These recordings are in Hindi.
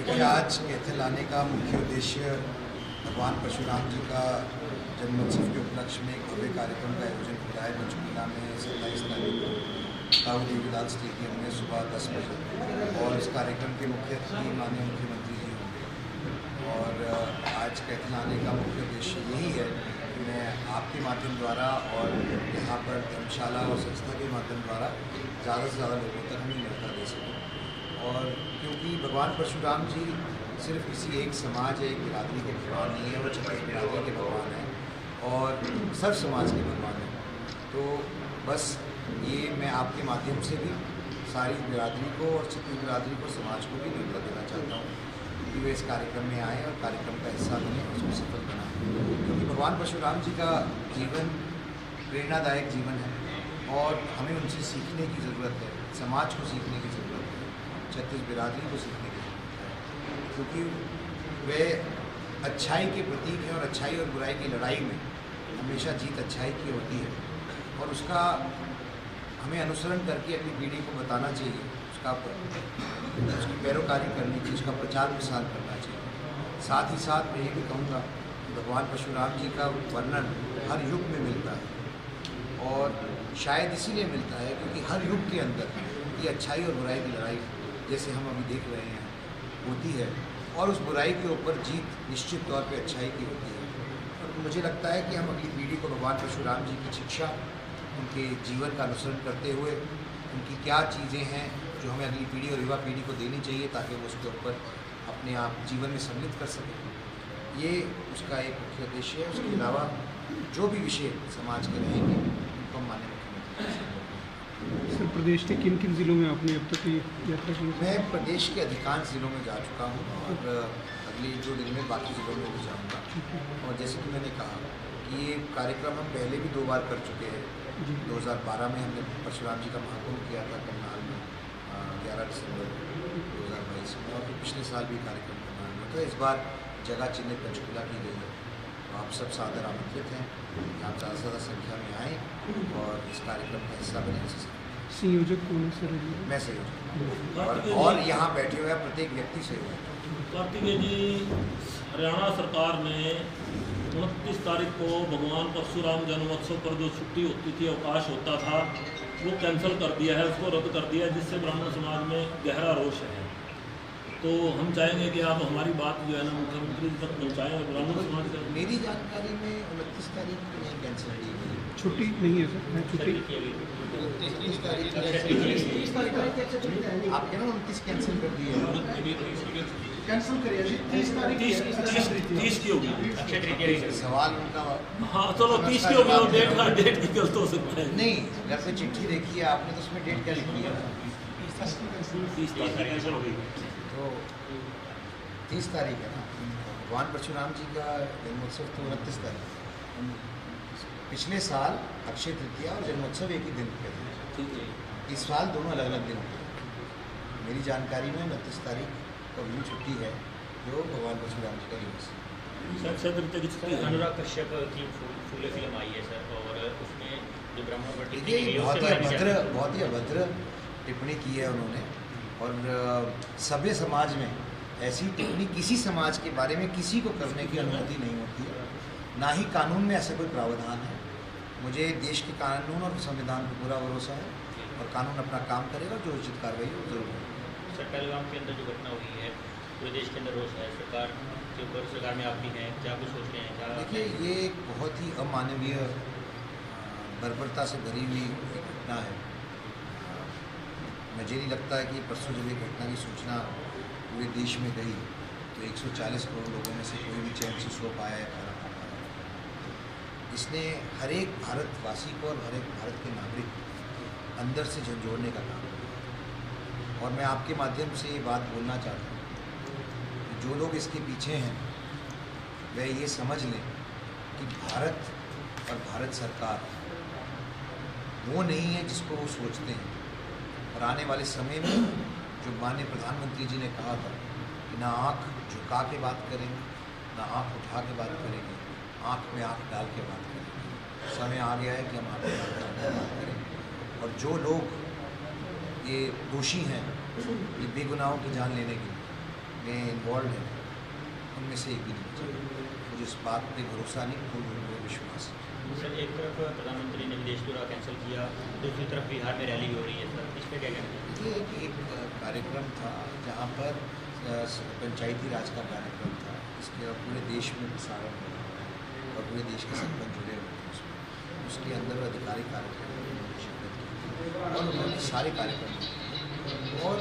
देखिए, आज कैथल आने का मुख्य उद्देश्य भगवान परशुराम जी का जन्मोत्सव के उपलक्ष्य में एक भव्य कार्यक्रम का आयोजन हो रहा है। पंचकुला में 27 तारीख को ताऊ देवीलाल स्टेडियम में सुबह 10 बजे, और इस कार्यक्रम के मुख्य अतिथि माननीय मुख्यमंत्री जी होंगे। और आज कैथल आने का मुख्य उद्देश्य यही है कि मैं आपके माध्यम द्वारा और यहाँ पर धर्मशाला और संस्था के माध्यम द्वारा ज़्यादा से ज़्यादा लोगों तक हमें न्योता दे सकें। और क्योंकि भगवान परशुराम जी सिर्फ किसी एक समाज या एक बिरादरी के भगवान नहीं है, वो 36 बिरादरी के भगवान हैं और सब समाज के भगवान हैं। तो बस ये मैं आपके माध्यम से भी सारी बिरादरी को और 36 बिरादरी को, समाज को भी न्योता देना चाहता हूँ कि वे इस कार्यक्रम में आएँ और कार्यक्रम का हिस्सा बने, उसको सफल बनाएँ। क्योंकि भगवान परशुराम जी का जीवन प्रेरणादायक जीवन है और हमें उनसे सीखने की ज़रूरत है, समाज को सीखने की ज़रूरत है, 36 बिरादरी को सीखने की ज़रूरत है। क्योंकि वे अच्छाई के प्रतीक हैं और अच्छाई और बुराई की लड़ाई में हमेशा जीत अच्छाई की होती है, और उसका हमें अनुसरण करके अपनी पीढ़ी को बताना चाहिए, उसकी पैरोकारी करनी चाहिए, उसका प्रचार प्रसार करना चाहिए। साथ ही साथ मैं ये भी कहूँगा कि भगवान परशुराम जी का वर्णन हर युग में मिलता है, और शायद इसीलिए मिलता है क्योंकि हर युग के अंदर ये अच्छाई और बुराई की लड़ाई, जैसे हम अभी देख रहे हैं, होती है, और उस बुराई के ऊपर जीत निश्चित तौर पे अच्छाई की होती है। और मुझे लगता है कि हम अगली पीढ़ी को भगवान परशुराम जी की शिक्षा, उनके जीवन का अनुसरण करते हुए उनकी क्या चीज़ें हैं जो हमें अगली पीढ़ी और युवा पीढ़ी को देनी चाहिए ताकि वो उसके ऊपर अपने आप जीवन में सम्मिलित कर सकें, ये उसका एक मुख्य उद्देश्य है। उसके अलावा जो भी विषय समाज के रहेंगे उनको हम माननीय मुख्यमंत्री। सर, प्रदेश के किन किन ज़िलों में आपने अब तक ये यात्रा की? मैं प्रदेश के अधिकांश ज़िलों में जा चुका हूँ और अगले 2 दिन में बाकी ज़िलों में भी जाऊँगा। और जैसे कि मैंने कहा कि ये कार्यक्रम हम पहले भी 2 बार कर चुके हैं। 2012 में हमने परशुराम जी का महाकुंभ किया था करनाल में 11 दिसंबर 2022 में, और पिछले साल भी कार्यक्रम करनाल में। तो इस बार जगह चिन्हित पंचकुला की गई है। तो आप सब सादर आमंत्रित हैं कि आप ज़्यादा से ज़्यादा संख्या में आएँ और इस कार्यक्रम का हिस्सा बने। संयोजक कौन है सर? मैं संयोजक और यहाँ बैठे हुए प्रत्येक व्यक्ति संयोजक। कार्तिकेय जी, हरियाणा सरकार ने 29 तारीख को भगवान परशुराम जन्मोत्सव पर जो छुट्टी होती थी, अवकाश होता था, वो कैंसिल कर दिया है, उसको रद्द कर दिया है, जिससे ब्राह्मण समाज में गहरा रोष है। तो हम चाहेंगे कि आप हमारी बात जो है ना मुख्यमंत्री तक पहुँचाएँ और ब्राह्मण समाज का। मेरी जानकारी में 29 तारीख को नहीं कैंसिल की गई, छुट्टी नहीं है सर, मैं छुट्टी 30 तारीख आप कह रहे 29 कैंसिल कर दी है, कैंसिल करिए 30 की होगी सवाल उनका। हाँ चलो 30 की होगी, और डेट की गलत हो सकता है। नहीं, घर पे चिट्ठी देखी है आपने तो उसमें डेट क्या लिखी है? 30 तारीख होगी तो 30 तारीख है ना। भगवान परशुराम जी का जन्मोत्सव तो 29 तारीख। पिछले साल अक्षय तृतीया और जन्मोत्सव एक ही दिन पे थे, इस साल दोनों अलग अलग दिन पे। मेरी जानकारी में 29 तारीख को भी छुट्टी है जो भगवान परशुराम जी का दिवस है। अक्षय तृतीया की छुट्टी है। अनुराग कश्यप की फूले फिल्म आई है सर, और उसमें जो ब्राह्मण पर टिप्पणी ये की है, बहुत उसके बारे में क्या? बहुत ही अभद्र टिप्पणी की है उन्होंने, और सभ्य समाज में ऐसी टिप्पणी किसी समाज के बारे में किसी को करने की अनुमति नहीं होती है, ना ही कानून में ऐसा कोई प्रावधान है। मुझे देश के कानून और संविधान पर पूरा भरोसा है, और कानून अपना काम करेगा, जो उचित कार्रवाई हो जरूर होगी। सर, पहलगाम के अंदर जो घटना हुई है, पूरे देश के अंदर रोष है, सरकार के ऊपर, सरकार में आप भी हैं, क्या कुछ सोच रहे हैं? क्या देखिए, ये एक बहुत ही अमानवीय बर्बरता से भरी हुई एक घटना है। मुझे नहीं लगता है कि परसों जब एक घटना की सूचना पूरे देश में गई तो 140 करोड़ लोगों में से कोई भी चैन से सो पाया है, खाना खा पाया। इसने हर एक भारतवासी को और हर एक भारत के नागरिक को अंदर से झंझोड़ने का काम किया। और मैं आपके माध्यम से ये बात बोलना चाहता हूँ कि जो लोग इसके पीछे हैं वह ये समझ लें कि भारत और भारत सरकार वो नहीं है जिसको वो सोचते हैं। और आने वाले समय में जो माननीय प्रधानमंत्री जी ने कहा था कि ना आँख झुका के बात करेंगे, ना आँख उठा के बात करेंगे, आँख में आँख डाल के बात करेंगे। समय आ गया है कि हम आँख में आँख डाल के बात करें। और जो लोग ये दोषी हैं ये बेगुनाहों की जान लेने के लिए, मैं इन्वॉल्व हैं उनमें से एक भी नहीं बचा। मुझे इस बात पे भरोसा नहीं, पूर्ण विश्वास है। सर, एक तरफ प्रधानमंत्री ने विदेश दौरा कैंसिल किया, दूसरी तरफ बिहार में रैली हो रही है सर, इस पर क्या कहना चाहिए? ये एक कार्यक्रम था जहाँ पर पंचायती राज का कार्यक्रम था, इसके पूरे देश में प्रसारण हो रहा है और पूरे देश के सरपंच जुड़े हुए थे उसमें। उसके अंदर अधिकारी कार्यक्रम में उन्होंने शिरकत की और उन्होंने सारे कार्यक्रम किए। और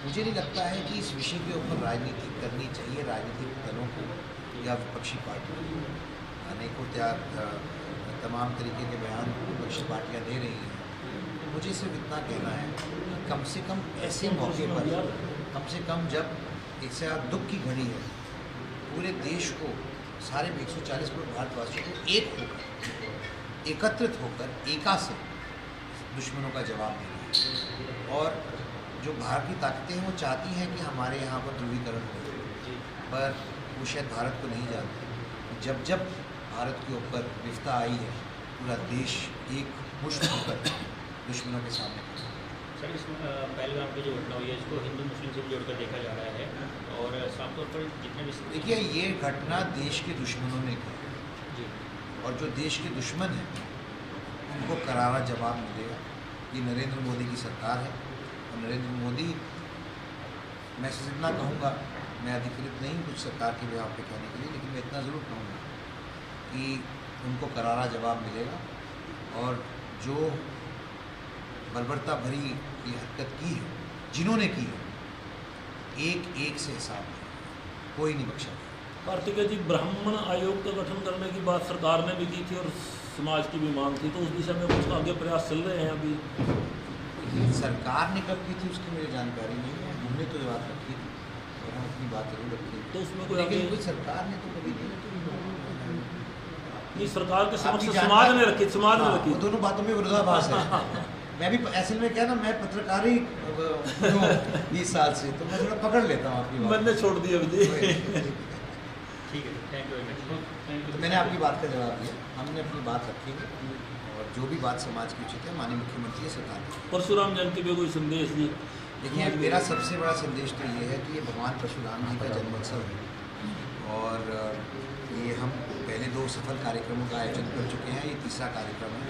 मुझे नहीं लगता है कि इस विषय के ऊपर राजनीति करनी चाहिए राजनीतिक दलों को या विपक्षी पार्टियों को। अनेकों तमाम तरीके के बयान विपक्षी पार्टियाँ दे रही हैं। मुझे सिर्फ इतना कहना है कि कम से कम ऐसे मौके पर, कम से कम जब इससे दुख की घड़ी है, पूरे देश को, सारे 140 करोड़ भारतवासियों को एक होकर, एकत्रित होकर, एका से दुश्मनों का जवाब देना है। और जो बाहर की ताकतें हैं वो चाहती हैं कि हमारे यहाँ पर ध्रुवीकरण हो, पर वो शायद भारत को नहीं जानते। जब जब भारत के ऊपर विफता आई है, पूरा देश एक मुश्त होकर दुश्मनों के सामने खड़ा है। सर, इस पहलगाम की जो घटना हुई है इसको हिंदू मुस्लिम से भी जोड़कर देखा जा रहा है और साफ तौर पर जितने भी देखिए, ये घटना देश के दुश्मनों ने की जी, और जो देश के दुश्मन हैं उनको करारा जवाब मिलेगा। ये नरेंद्र मोदी की सरकार है और नरेंद्र मोदी, मैं सिर्फ इतना कहूँगा, मैं अधिकृत नहीं कुछ सरकार के बिहार पे कहने के लिए, लेकिन मैं इतना ज़रूर कहूँगा कि उनको करारा जवाब मिलेगा और जो बर्बरता भरी ये हरकत की है, जिन्होंने की है, एक एक से हिसाब है, कोई नहीं बख्शा। कार्तिकेय जी, ब्राह्मण आयोग का गठन करने की बात सरकार ने भी की थी और समाज की भी मांग थी, तो उस दिशा में कुछ आगे प्रयास चल रहे हैं अभी? सरकार ने कब की थी उसकी मुझे जानकारी नहीं है, हमने तो ये बात रखी थी और हम अपनी बात जरूर रखी थी, तो उसमें कोई लेकिन आगे कोई सरकार ने तो कभी नहीं। सरकार के समक्ष आपकी समाज ने जानकारी- रखी, समाज ने हाँ, रखी। वो दोनों बातों में विरोधाभास है। मैं भी ऐसे में क्या ना, मैं पत्रकारी 20 साल से, तो मैं थोड़ा पकड़ लेता हूँ आपकी बात। मैंने छोड़ दिया जी। ठीक है, थैंक यू वेरी मच। तो मैंने आपकी बात का जवाब दिया, हमने अपनी बात रखी है और जो भी बात समाज की उचित है माननीय मुख्यमंत्री सरकार की। परशुराम जयंती पे कोई संदेश जी? देखिए, मेरा सबसे बड़ा संदेश तो ये है कि ये भगवान परशुराम जी का जन्मोत्सव है और ये हम पहले 2 सफल कार्यक्रमों का आयोजन कर चुके हैं, ये तीसरा कार्यक्रम है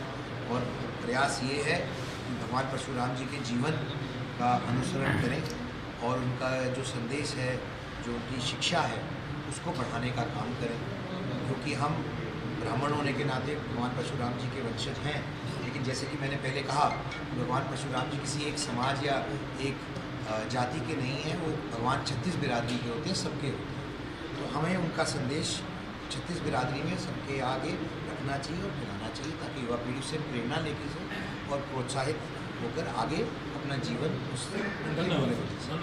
और प्रयास ये है कि भगवान परशुराम जी के जीवन का अनुसरण करें और उनका जो संदेश है, जो उनकी शिक्षा है, उसको बढ़ाने का काम करें। क्योंकि हम ब्राह्मण होने के नाते भगवान परशुराम जी के वंशज हैं, लेकिन जैसे कि मैंने पहले कहा, भगवान परशुराम जी किसी एक समाज या एक जाति के नहीं हैं, वो भगवान 36 बिरादरी के होते हैं, सबके होते हैं। तो हमें उनका संदेश 36 बिरादरी में सबके आगे रखना चाहिए और फैलाना चाहिए, ताकि युवा पीढ़ी से प्रेरणा लेके से और प्रोत्साहित होकर आगे अपना जीवन उस